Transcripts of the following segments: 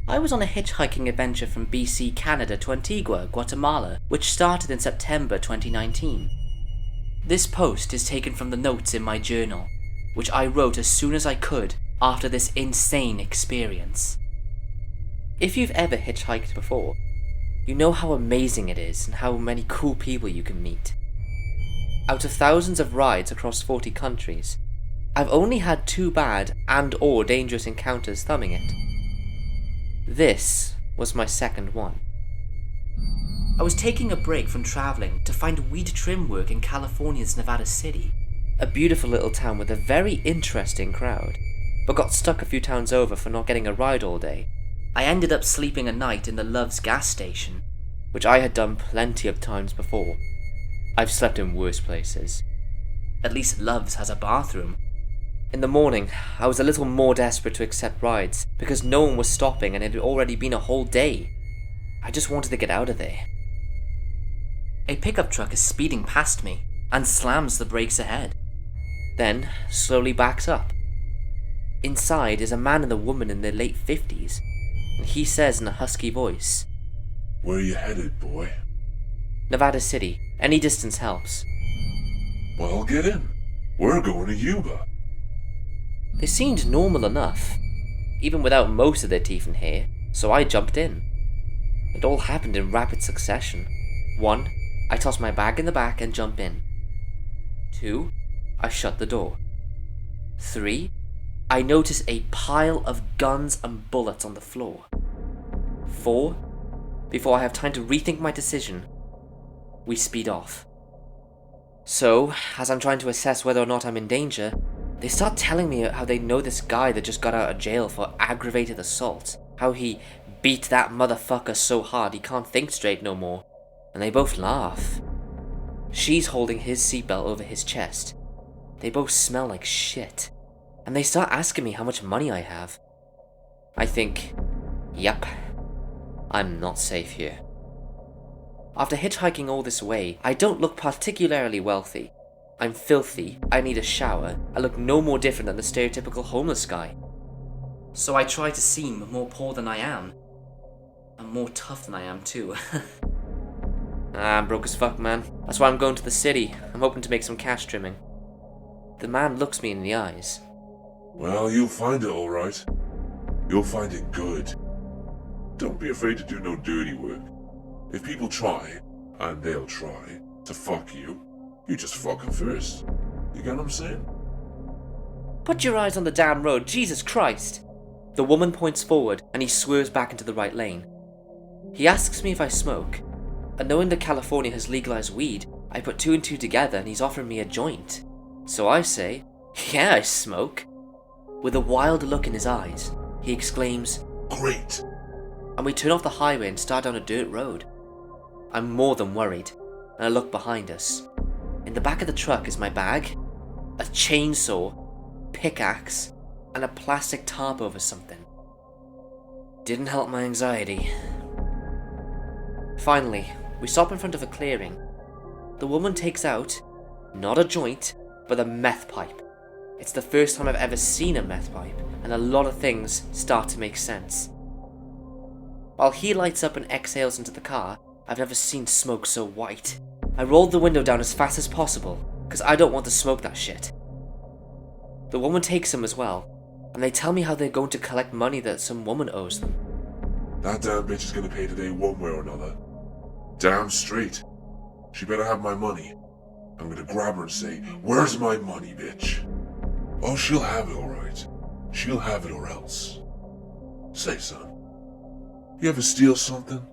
I was on a hitchhiking adventure from BC, Canada to Antigua, Guatemala, which started in September 2019. This post is taken from the notes in my journal, which I wrote as soon as I could after this insane experience. If you've ever hitchhiked before, you know how amazing it is and how many cool people you can meet. Out of thousands of rides across 40 countries, I've only had 2 bad and/or dangerous encounters thumbing it. This was my second one. I was taking a break from travelling to find weed trim work in California's Nevada City, a beautiful little town with a very interesting crowd, but got stuck a few towns over for not getting a ride all day. I ended up sleeping a night in the Love's gas station, which I had done plenty of times before. I've slept in worse places. At least Love's has a bathroom. In the morning, I was a little more desperate to accept rides because no one was stopping and it had already been a whole day. I just wanted to get out of there. A pickup truck is speeding past me and slams the brakes ahead, then slowly backs up. Inside is a man and a woman in their late 50s, and he says in a husky voice, "Where are you headed, boy?" "Nevada City. Any distance helps." "Well, get in. We're going to Yuba." They seemed normal enough, even without most of their teeth and hair, so I jumped in. It all happened in rapid succession. 1. I toss my bag in the back and jump in. 2. I shut the door. 3. I notice a pile of guns and bullets on the floor. 4. Before I have time to rethink my decision, we speed off. So, as I'm trying to assess whether or not I'm in danger, they start telling me how they know this guy that just got out of jail for aggravated assault, how he beat that motherfucker so hard he can't think straight no more, and they both laugh. She's holding his seatbelt over his chest. They both smell like shit, and they start asking me how much money I have. I think, yep, I'm not safe here. After hitchhiking all this way, I don't look particularly wealthy. I'm filthy, I need a shower, I look no more different than the stereotypical homeless guy. So I try to seem more poor than I am. And more tough than I am too. I'm broke as fuck, man. That's why I'm going to the city. I'm hoping to make some cash trimming. The man looks me in the eyes. "Well, you'll find it all right. You'll find it good. Don't be afraid to do no dirty work. If people try, and they'll try, to fuck you, you just fuck them first. You get what I'm saying?" Put your eyes on the damn road, Jesus Christ! The woman points forward and he swerves back into the right lane. He asks me if I smoke, and knowing that California has legalized weed, I put 2 and 2 together and he's offering me a joint. So I say, "Yeah, I smoke." With a wild look in his eyes, he exclaims, "Great." and we turn off the highway and start down a dirt road. I'm more than worried, and I look behind us. In the back of the truck is my bag, a chainsaw, pickaxe, and a plastic tarp over something. Didn't help my anxiety. Finally, we stop in front of a clearing. The woman takes out, not a joint, but a meth pipe. It's the first time I've ever seen a meth pipe, and a lot of things start to make sense. While he lights up and exhales into the car, I've never seen smoke so white. I rolled the window down as fast as possible, because I don't want to smoke that shit. The woman takes him as well, and they tell me how they're going to collect money that some woman owes them. "That damn bitch is gonna pay today one way or another. Damn straight. She better have my money. I'm gonna grab her and say, 'Where's my money, bitch?' Oh, she'll have it alright. She'll have it or else. Say, son, you ever steal something?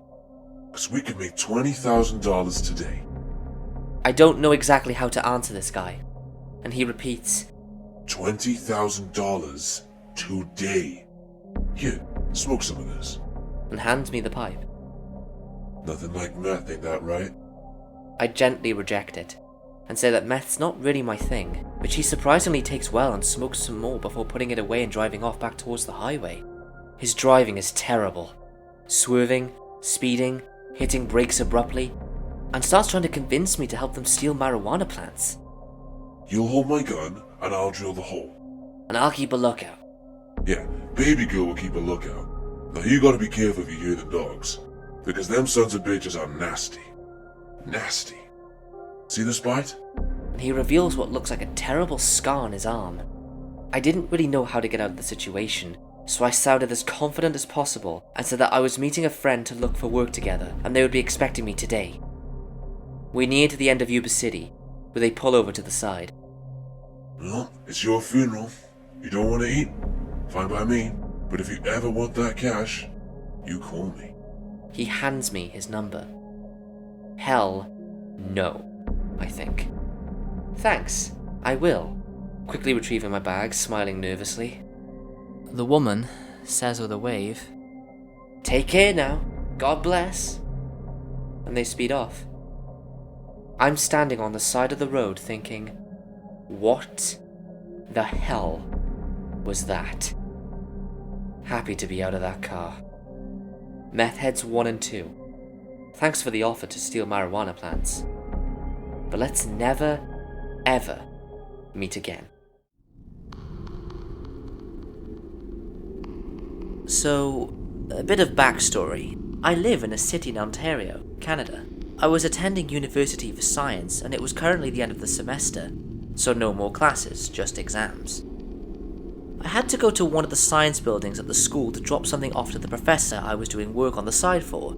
'Cause we could make $20,000 today." I don't know exactly how to answer this guy, and he repeats, $20,000 today. Here, smoke some of this. and hands me the pipe. Nothing like meth, ain't that right? I gently reject it, and say that meth's not really my thing, which he surprisingly takes well and smokes some more before putting it away and driving off back towards the highway. His driving is terrible, swerving, speeding, hitting brakes abruptly, and starts trying to convince me to help them steal marijuana plants. "You'll hold my gun, and I'll drill the hole." And I'll keep a lookout. "Yeah, baby girl will keep a lookout. Now you gotta be careful if you hear the dogs, because them sons of bitches are nasty. Nasty. See this bite? And he reveals what looks like a terrible scar on his arm. I didn't really know how to get out of the situation, so I sounded as confident as possible and said that I was meeting a friend to look for work together and they would be expecting me today. We neared to the end of Yuba City, where they pull over to the side. Well, it's your funeral. You don't want to eat? Fine by me. But if you ever want that cash, you call me. He hands me his number. Hell no, I think. Thanks, I will. Quickly retrieving my bag, smiling nervously. The woman says with a wave, "Take care now, God bless." And they speed off. I'm standing on the side of the road thinking, what the hell was that? Happy to be out of that car. Meth heads 1 and 2. Thanks for the offer to steal marijuana plants. But let's never, ever meet again. So, a bit of backstory. I live in a city in Ontario, Canada. I was attending university for science and it was currently the end of the semester, so no more classes, just exams. I had to go to one of the science buildings at the school to drop something off to the professor I was doing work on the side for.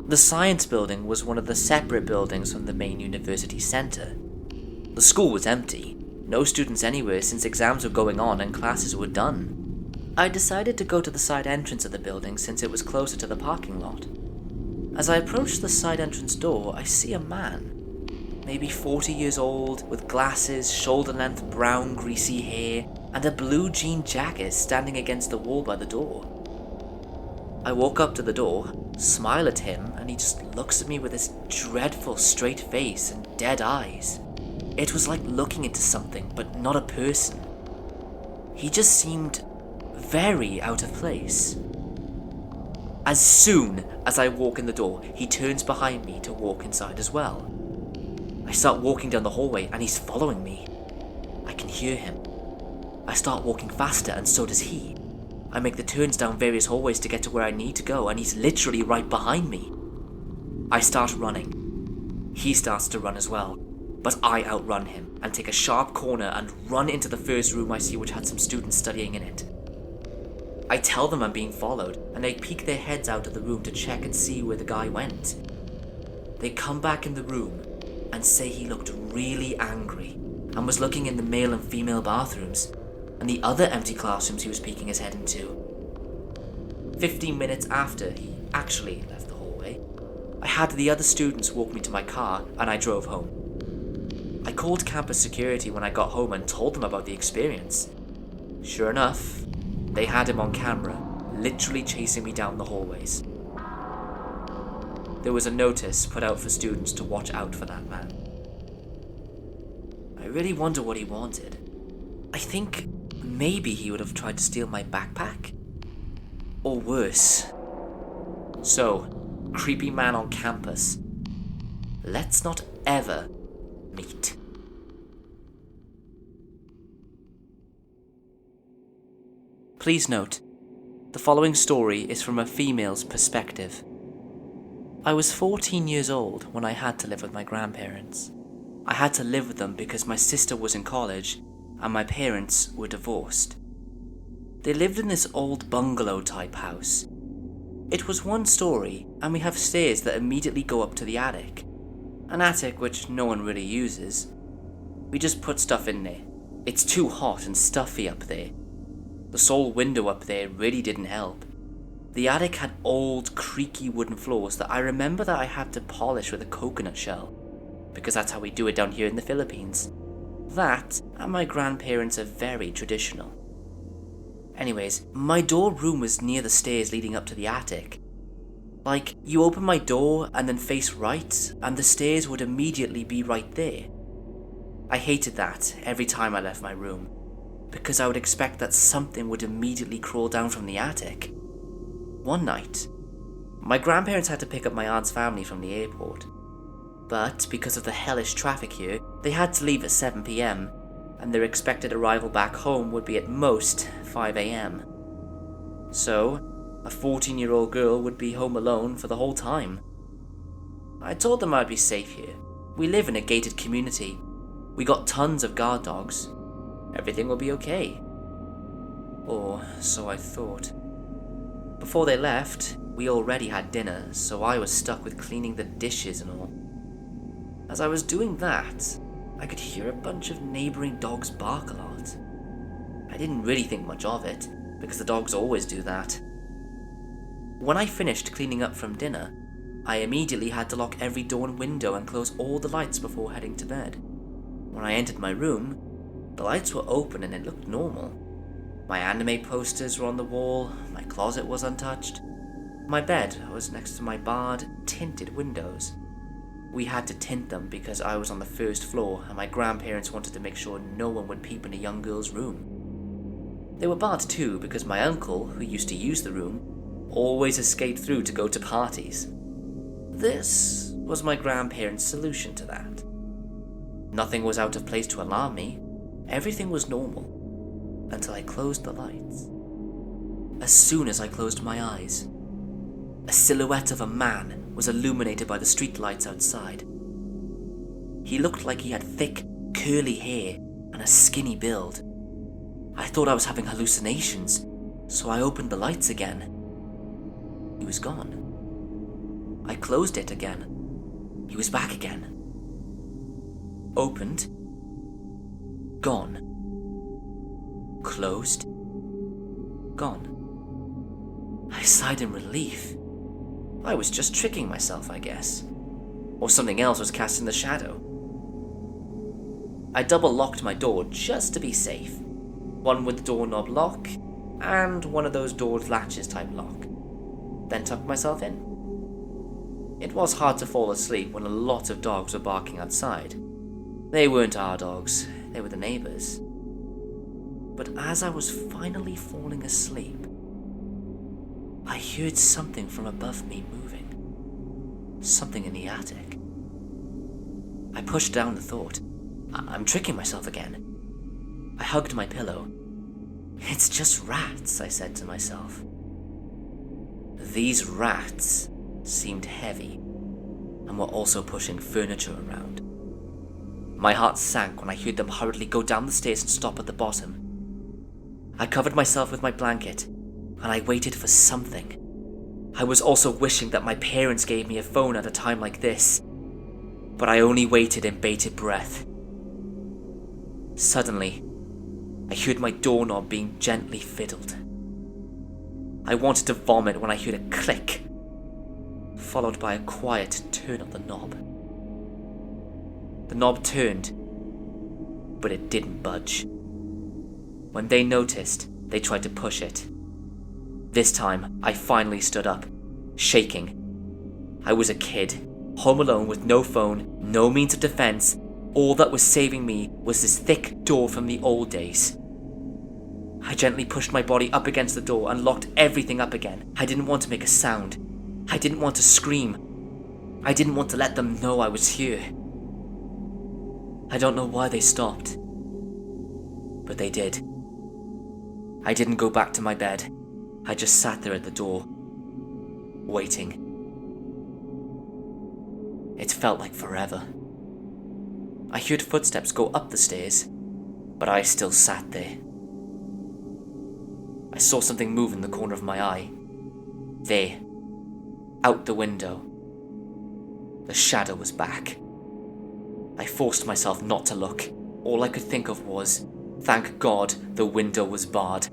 The science building was one of the separate buildings from the main university centre. The school was empty, no students anywhere since exams were going on and classes were done. I decided to go to the side entrance of the building since it was closer to the parking lot. As I approach the side entrance door, I see a man. Maybe 40 years old, with glasses, shoulder-length brown greasy hair, and a blue jean jacket standing against the wall by the door. I walk up to the door, smile at him, and he just looks at me with this dreadful straight face and dead eyes. It was like looking into something, but not a person. He just seemed very out of place. As soon as I walk in the door, he turns behind me to walk inside as well. I start walking down the hallway and he's following me. I can hear him. I start walking faster and so does he. I make the turns down various hallways to get to where I need to go and he's literally right behind me. I start running. He starts to run as well, but I outrun him and take a sharp corner and run into the first room I see which had some students studying in it. I tell them I'm being followed and they peek their heads out of the room to check and see where the guy went. They come back in the room and say he looked really angry and was looking in the male and female bathrooms and the other empty classrooms he was peeking his head into. 15 minutes after he actually left the hallway, I had the other students walk me to my car and I drove home. I called campus security when I got home and told them about the experience. Sure enough, they had him on camera, literally chasing me down the hallways. There was a notice put out for students to watch out for that man. I really wonder what he wanted. I think maybe he would have tried to steal my backpack? Or worse. So, creepy man on campus. Let's not ever meet. Please note, the following story is from a female's perspective. I was 14 years old when I had to live with my grandparents. I had to live with them because my sister was in college and my parents were divorced. They lived in this old bungalow type house. It was 1 story and we have stairs that immediately go up to the attic. An attic which no one really uses. We just put stuff in there. It's too hot and stuffy up there. The sole window up there really didn't help. The attic had old, creaky wooden floors that I remember that I had to polish with a coconut shell, because that's how we do it down here in the Philippines. That, and my grandparents are very traditional. Anyways, my door room was near the stairs leading up to the attic. Like, you open my door and then face right, and the stairs would immediately be right there. I hated that every time I left my room, because I would expect that something would immediately crawl down from the attic. One night, my grandparents had to pick up my aunt's family from the airport. But because of the hellish traffic here, they had to leave at 7 PM, and their expected arrival back home would be at most 5 AM. So, A 14-year-old girl would be home alone for the whole time. I told them I'd be safe here. We live in a gated community. We got tons of guard dogs. Everything will be okay. Or so I thought. Before they left, we already had dinner, so I was stuck with cleaning the dishes and all. As I was doing that, I could hear a bunch of neighboring dogs bark a lot. I didn't really think much of it, because the dogs always do that. When I finished cleaning up from dinner, I immediately had to lock every door and window and close all the lights before heading to bed. When I entered my room, the lights were open and it looked normal. My anime posters were on the wall, my closet was untouched. My bed was next to my barred, tinted windows. We had to tint them because I was on the first floor and my grandparents wanted to make sure no one would peep in a young girl's room. They were barred too because my uncle, who used to use the room, always escaped through to go to parties. This was my grandparents' solution to that. Nothing was out of place to alarm me. Everything was normal, until I closed the lights. As soon as I closed my eyes, a silhouette of a man was illuminated by the street lights outside. He looked like he had thick, curly hair and a skinny build. I thought I was having hallucinations, so I opened the lights again. He was gone. I closed it again. He was back again. Opened. Gone. Closed. Gone. I sighed in relief. I was just tricking myself, I guess. Or something else was casting the shadow. I double-locked my door just to be safe. One with the doorknob lock, and one of those door latches type lock. Then tucked myself in. It was hard to fall asleep when a lot of dogs were barking outside. They weren't our dogs, they were the neighbors. But as I was finally falling asleep, I heard something from above me moving. Something in the attic. I pushed down the thought. I'm tricking myself again. I hugged my pillow. It's just rats, I said to myself. These rats seemed heavy and were also pushing furniture around. My heart sank when I heard them hurriedly go down the stairs and stop at the bottom. I covered myself with my blanket and I waited for something. I was also wishing that my parents gave me a phone at a time like this, but I only waited in bated breath. Suddenly, I heard my doorknob being gently fiddled. I wanted to vomit when I heard a click, followed by a quiet turn of the knob. The knob turned, but it didn't budge. When they noticed, they tried to push it. This time, I finally stood up, shaking. I was a kid, home alone with no phone, no means of defense. All that was saving me was this thick door from the old days. I gently pushed my body up against the door and locked everything up again. I didn't want to make a sound. I didn't want to scream. I didn't want to let them know I was here. I don't know why they stopped, but they did. I didn't go back to my bed. I just sat there at the door, waiting. It felt like forever. I heard footsteps go up the stairs, but I still sat there. I saw something move in the corner of my eye. There, out the window. The shadow was back. I forced myself not to look. All I could think of was, thank God the window was barred.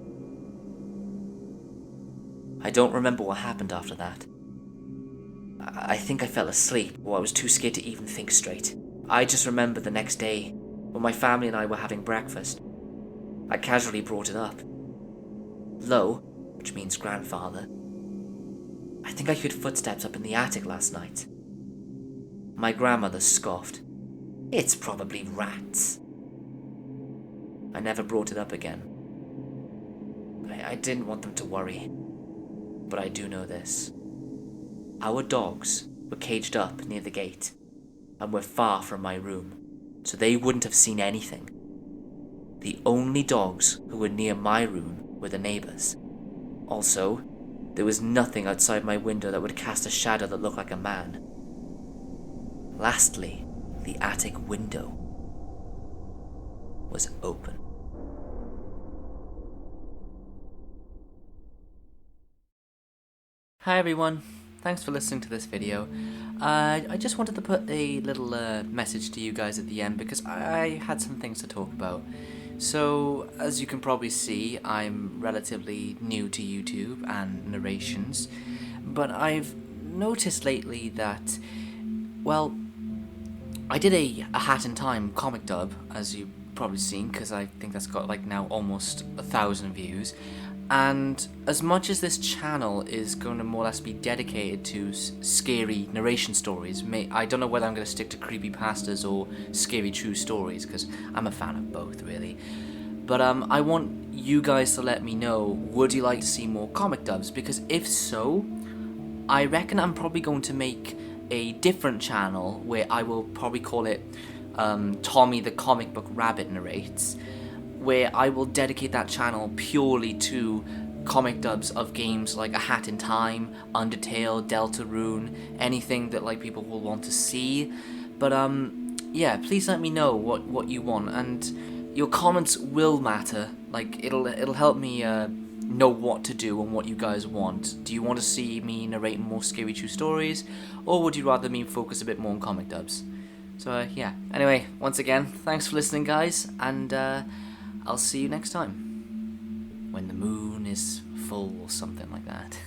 I don't remember what happened after that. I think I fell asleep, or I was too scared to even think straight. I just remember the next day, when my family and I were having breakfast. I casually brought it up. Lo, which means grandfather. I think I heard footsteps up in the attic last night. My grandmother scoffed. It's probably rats. I never brought it up again. I didn't want them to worry, but I do know this. Our dogs were caged up near the gate, and were far from my room, so they wouldn't have seen anything. The only dogs who were near my room were the neighbors. Also, There was nothing outside my window that would cast a shadow that looked like a man. Lastly, the attic window was open. Hi everyone, thanks for listening to this video. I just wanted to put a little message to you guys at the end because I had some things to talk about. So, as you can probably see, I'm relatively new to YouTube and narrations, but I've noticed lately that, well, I did a Hat in Time comic dub, as you've probably seen, because I think that's got like now almost 1,000 views. And as much as this channel is going to more or less be dedicated to scary narration stories, I don't know whether I'm going to stick to creepypastas or scary true stories, because I'm a fan of both, really. But I want you guys to let me know, would you like to see more comic dubs? Because if so, I reckon I'm probably going to make a different channel where I will probably call it Tommy the Comic Book Rabbit Narrates, where I will dedicate that channel purely to comic dubs of games like A Hat in Time, Undertale, Deltarune, anything that like people will want to see. But yeah, please let me know what you want, and your comments will matter. Like it'll help me know what to do and what you guys want. Do you want to see me narrate more scary true stories, or would you rather me focus a bit more on comic dubs? So yeah, anyway, once again, thanks for listening guys, and I'll see you next time, when the moon is full or something like that.